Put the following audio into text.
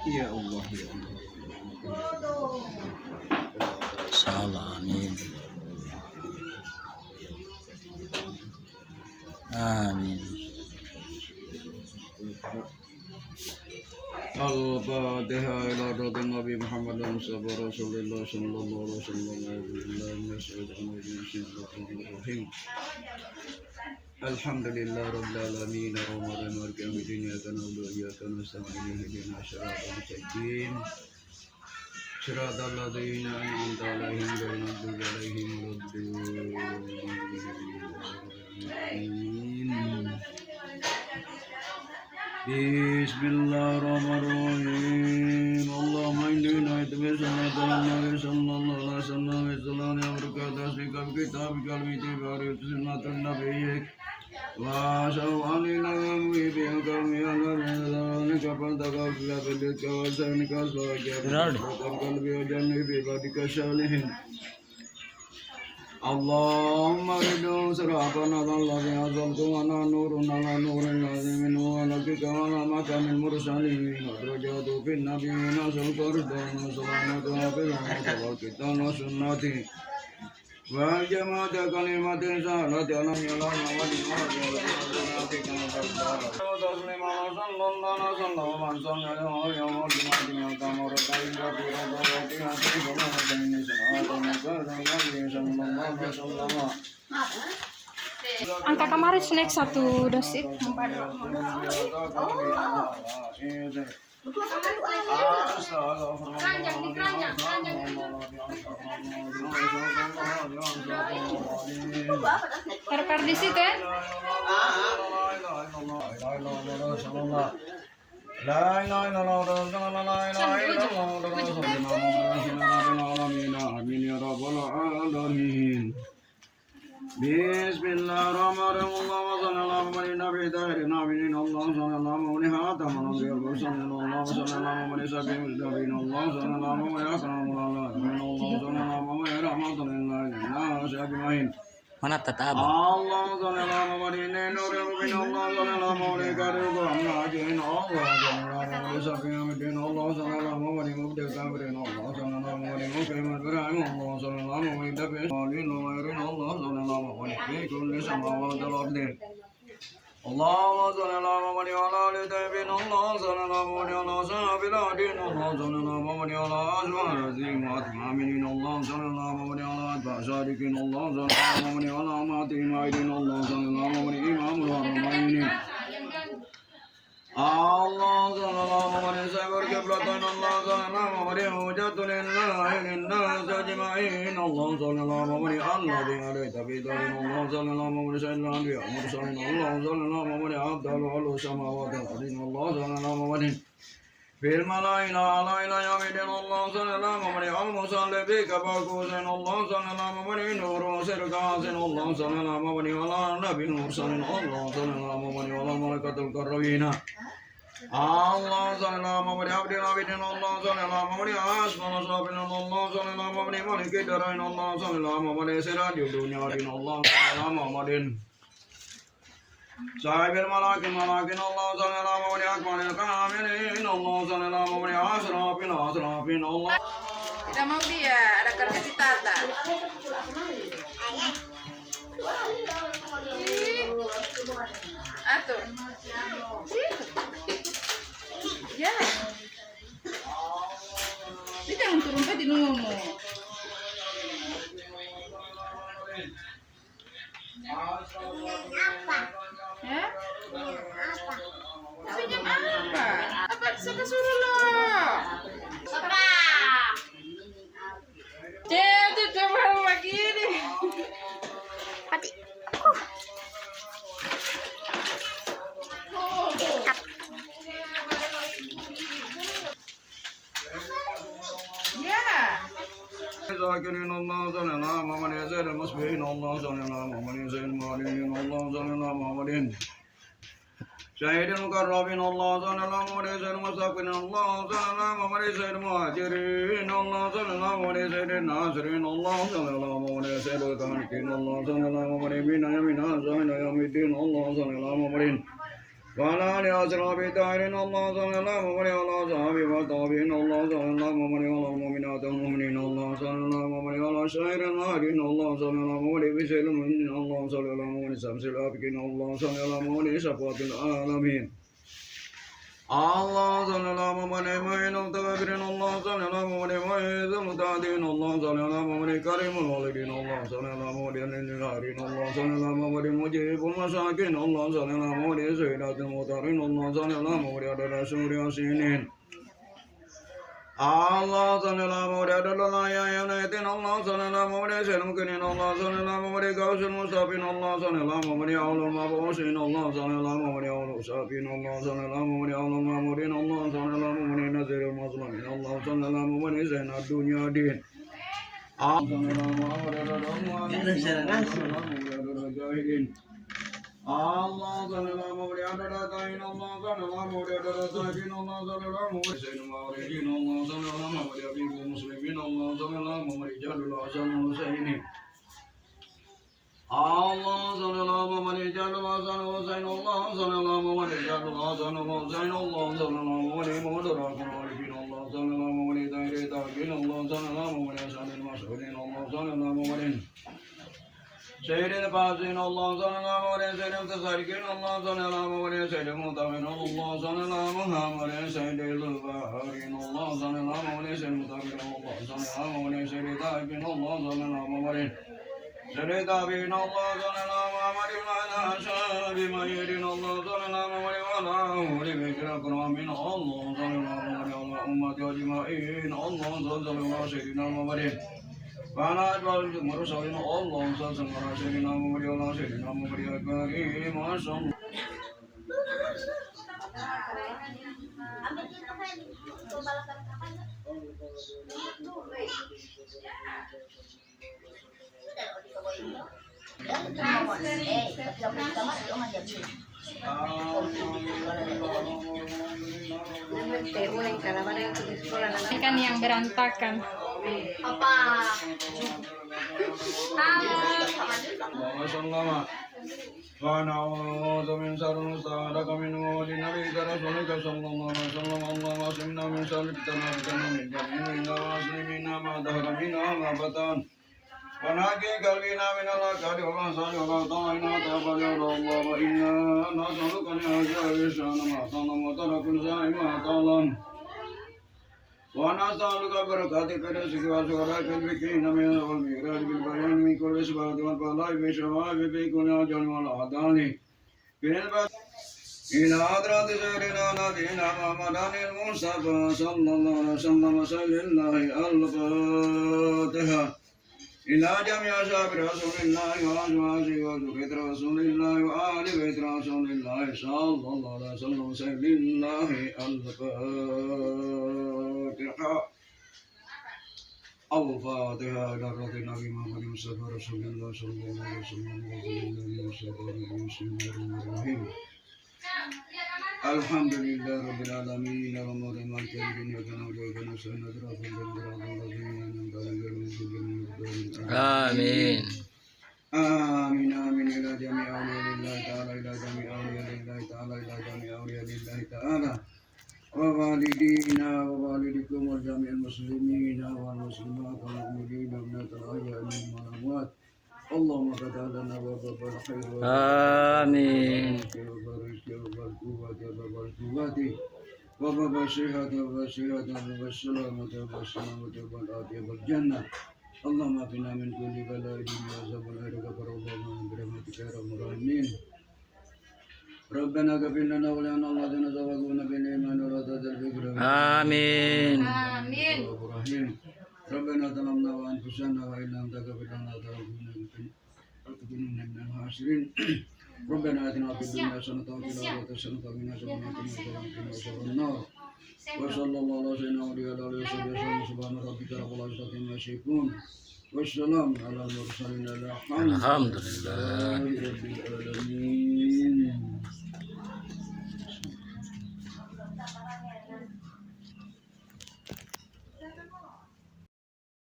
Ya Allah, ya Allah. Insyaallah, amin. Amin. Al-Fatihah ila radhi Nabi Muhammad Mustafa Rasulullah sallallahu alaihi wasallam. Alhamdulillah rabbil alamin arrahmanir rahim maliki yaumiddin iyyaka na'budu wa iyyaka nasta'in ihdinas siratal mustaqim siratal ladzina an'amta 'alaihim ghairil maghdubi 'alaihim waladdallin. Bismillahirrahmanirrahim. Allahumma inni na'udzu bika min sallallahu alaihi wasallam wa sallallahu alaihi tasdika bi kitabika al-mutahhar wa sunnatin nabiyyik wa sawalina wa bika min al-zalika fantaqabla bika wa sanika sallallahu qalbi wa janni bi badika salihin. Allahumma ridhu sirafana alladhi azaltu wa nuruna la nurun lazimin wa lakika wa lamaka min mursalin wa darajatu fin nabiyyin sulqardan wa salamatu wa kitan wa sunnati wa jama'ata kalimatin salat alam yalam wa dimati wa sunnati kama sabda wa taslima wa sallallahu wa sallam wa dimati wa kamar ta'inda bi radawati wa sallallahu Angka kemarin snack 1 dosis. Per di situ ya? La ilaha illallah la ilaha illallah amin ya rabbal alamin. Bismillahirrahmanirrahim. Allahumma shalli ala Muhammadin nabiyyi tahirin nabiyyin. Allahumma shalli ala Muhammadin khataman nabiyyin. Allahumma shalli ala Muhammadin sayyidil nabiyyin. Allahumma shalli ala Muhammadin akramul alamin. Allahumma shalli ala Muhammadin rahmatan lil alamin ajmain. Mana tataba? Allahumma shalli ala Muhammadin nuril mubin. Allahumma shalli ala Muhammadin karibul amajin. Allahumma shalli ala Muhammadin sayyidil Allahumma shalli ala Muhammadin mubdil kamrin. Allahumma shalli ala Muhammadin mukrimil birahim. Allahumma shalli ala Muhammadin dafi'il walin wa ghairin. Allahumma shalli ala Muhammadin fi kulli samawati wal ardi. Allahumma shalli ala Muhammadin wa ala ali tayyibin. Allahumma shalli ala Muhammadin wa ala ashabil adin. Allahumma shalli ala Muhammadin wa ala azwajihim wa atmaminin. Allahumma shalli ala Muhammadin wa ala atba'sadiqin. Allahumma shalli ala Muhammadin wa ala amatin aidin. Allahumma shalli ala Muhammadin imamul haramain. Allah sallallahu alaihi wasallam qiblatan. Allah sallallahu alaihi hujjatun lillahi linnas ajma'in. Allah sallallahu alaihi alladhi alayta bi dhalin. Allah sallallahu alaihi sayyidina anbiya mursalin. Allah sallallahu alaihi afdalu al samawati wal ardi. Allah sallallahu alaihi fil malaa'ina ala ila yawmiddin. Allah sallallahu alaihi al musalli bika baqusin. Allah sallallahu alaihi nuru sirkasin. Allah sallallahu alaihi ala nabiyil mursalin. Allah sallallahu alaihi ala malaikatul karramina. Allah sallallahu alaihi abdil abidin. Allah sallallahu alaihi asman asrafin. Allah sallallahu alaihi maliki darain. Allah sallallahu alaihi sirajul dunya din. Allah sallallahu alaihi sahibil malakin malakin. Allah sallallahu alaihi akmalil kamilin. Allah sallallahu alaihi asrafin asrafin. Allah Tidak mau dia, ada kerja si Tata. Atur. Ya. Ini jangan turun ke di nomo. Ya? Tapi jam apa? Apa suruh lo? Apa? Jadi coba lagi ini. Hati. Zakirin. Allah sallallahu alaihi wasallam musbihin. Allah sallallahu alaihi wasallam Allah sallallahu alaihi wasallam سيد المقربين الله صلى الله عليه وسلم وصحبه الله صلى الله عليه وسلم المهاجرين الله صلى الله عليه وسلم الناصرين الله صلى الله عليه وسلم الكاملين الله صلى الله عليه وسلم من أزهر يوم الدين الله صلى الله عليه وسلم وعلى آله وصحبه الطاهرين الله صلى الله عليه وعلى أصحابه والتابعين الله صلى الله عليه وعلى المؤمنات والمؤمنين الله صلى الله عليه وعلى شاهر المهاجرين الله صلى الله عليه وسلم المؤمنين الله صلى الله عليه وسلم شمس الأبكين الله صلى الله عليه شفاعة العالمين الله صلى الله عليه وسلم المتكبرين الله صلى الله عليه وسلم المتعدين الله صلى الله عليه كريم الوالدين الله صلى الله عليه الجاهرين الله صلى الله عليه مجيب المساكين الله صلى الله عليه سيدات المطهرين الله صلى الله عليه عدد الشهور والسنين الله صلى الله عليه عدد الأيام والليالي الله صلى الله عليه سيد المكرمين الله صلى الله عليه غوث المصطفين الله صلى الله عليه أولو المبعوثين الله صلى الله عليه أولو الصافين الله صلى الله عليه أولو المأمورين الله صلى الله عليه نذير المظلومين الله صلى الله عليه سيد الدنيا دين صلى الله عليه الله صلى الله عليه عدد الطاهرين الله صلى الله عليه عدد الطاهرين الله صلى الله عليه سيد الموالدين الله صلى الله عليه أبيب المسلمين الله صلى الله عليه جل الحسن والحسين الله صلى الله عليه جل الحسن والحسين الله صلى الله عليه جل الحسن والحسين الله صلى الله عليه مدرك العارفين الله صلى الله عليه دائر التابعين الله صلى الله عليه سعد المسعودين الله صلى الله عليه سيد الفاسقين الله صلى الله عليه سيد المتسارقين الله صلى الله عليه سيد المتابعين الله صلى الله عليه سيد الباهرين الله صلى الله عليه سيد المتابعين الله صلى الله عليه سيد التابعين الله صلى الله عليه سيد التابعين الله صلى الله عليه وعلى أصحاب ميرين الله صلى الله عليه وعلى أهل بيت الأكرمين الله صلى الله عليه وعلى أمة أجمعين الله صلى الله عليه سيدنا محمد وعلى أجمع المرسلين الله صلى الله عليه سيدنا محمد وعلى سيدنا محمد الكريم ما شاء الله Kan yang berantakan. Apa? ونعوذ من شر ما استعاذك منه ولنبيك رسولك صلى الله عليه وسلم اللهم اصلنا من شر فتنة من جميع المسلمين ما ظهر منها ما بطن ونقي قلبنا من الأكاد والأنصار والأطاعنا تقبل يا الله وإنا نسألك من أجل الشأن ما صنم وترك الزائم ما طالن ونسألك بركات الرزق وسؤالك البكين من والميراج بالبيان من كل إثبات والبلاء بالشوائب في كل أجل والأعدان إلى حضرة سيدنا نبينا محمد المصطفى صلى الله عليه وسلم صلى الله الفاتحة إلى جميع أصحاب رسول الله وأزواجه وذرية رسول الله وآل بيت رسول الله صلى الله عليه وسلم صلى الله الفاتحة الفاتحة إلى رضي النبي محمد المصطفى رسول الله صلى الله عليه وسلم بسم الله الرحمن الرحيم الحمد لله رب العالمين الرحمن مالك يوم الدين إياك نعبد وإياك نستعين اهدنا الصراط الذين أنعمت عليهم غير المغضوب عليهم آمين آمين آمين إلى جميع أولياء الله تعالى إلى جميع أولياء الله تعالى إلى جميع أولياء الله تعالى ووالدينا ووالدكم وجميع المسلمين والمسلمات والمؤمنين من الأحياء منهم والأموات اللهم فتح لنا باب الخير آمين وباب الصحة والصحة والسلامة والسلامة والعافية والجنة اللهم اقنا من كل بلاء الدنيا وعذاب الآخرة غفر الله من برحمتك يا ارحم الراحمين ربنا اغفر لنا ولنا الذين سبقونا بالإيمان ولا تجعل في قلوبنا آمين Amin. ربنا ظلمنا وأنفسنا وإن لم تغفر لنا لنكونن من الخاسرين ربنا آتنا في الدنيا حسنة وفي الآخرة حسنة وقنا عذاب النار وصلى الله على سيدنا محمد وعلى آله وصحبه وسلم سبحان ربك رب العزة عما يصفون والسلام على المرسلين الحمد الحمد لله لله رب العالمين